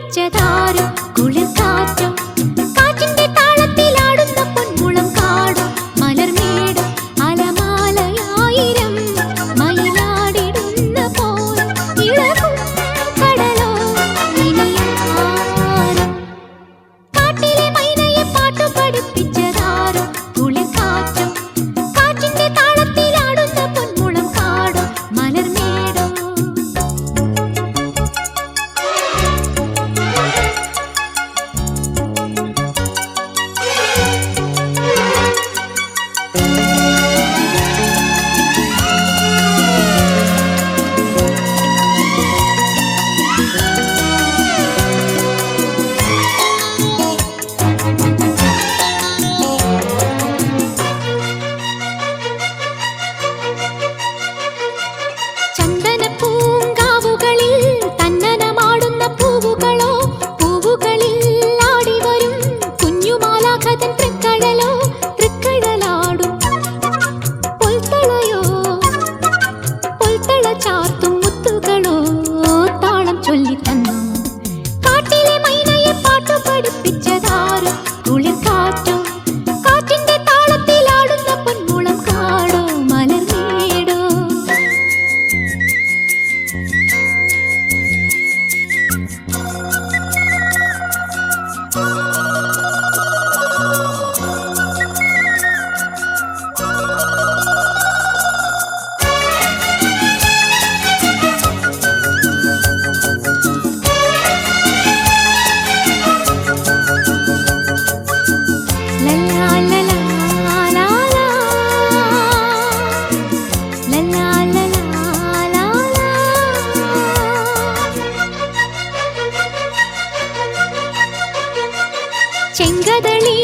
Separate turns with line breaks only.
പഠിപ്പിച്ചതാരോ കുളിർക്കാറ്റോ കാറ്റിന്റെ താളത്തിലാടുന്ന പൊന്മുളം കാടോ മലർമേടോ അലമാലയായിരം മയിലാടിടുന്ന പോൽ ഇളകും കടലോ ഇനിയാരോ കാട്ടിലെ മൈനയെ പാട്ടു പഠിപ്പിച്ചതാരോ കുളിർക്കാറ്റോ കാറ്റിന്റെ താളത്തിലാടുന്ന പൊന്മുളം കാടോ മലർമേടോ ചന്ദനപ്പൂങ്കാവുകളിൽ തന്നനമാടുന്ന പൂവുകളോ പൂവുകളിൽ ആടിവരും കുഞ്ഞുമാലാഖതൻ തൃക്കഴലോ തൃക്കഴലാടും പൊൽത്തളയോ പൊൽത്തള ചാർത്തും മുത്തുകളോ താളം ചൊല്ലിത്തന്നു കാട്ടിലെ മൈനയെ പാട്ടു പഠിപ്പിച്ചതാരോ കുളിർക്കാറ്റോ കാറ്റിന്റെ താളത്തിലാടുന്ന പൊന്മുളം കാടോ മലർമേടോ ലലാ ലലാ ലാലാ ലലാ ലലാ ലാലാ ചെങ്കദളി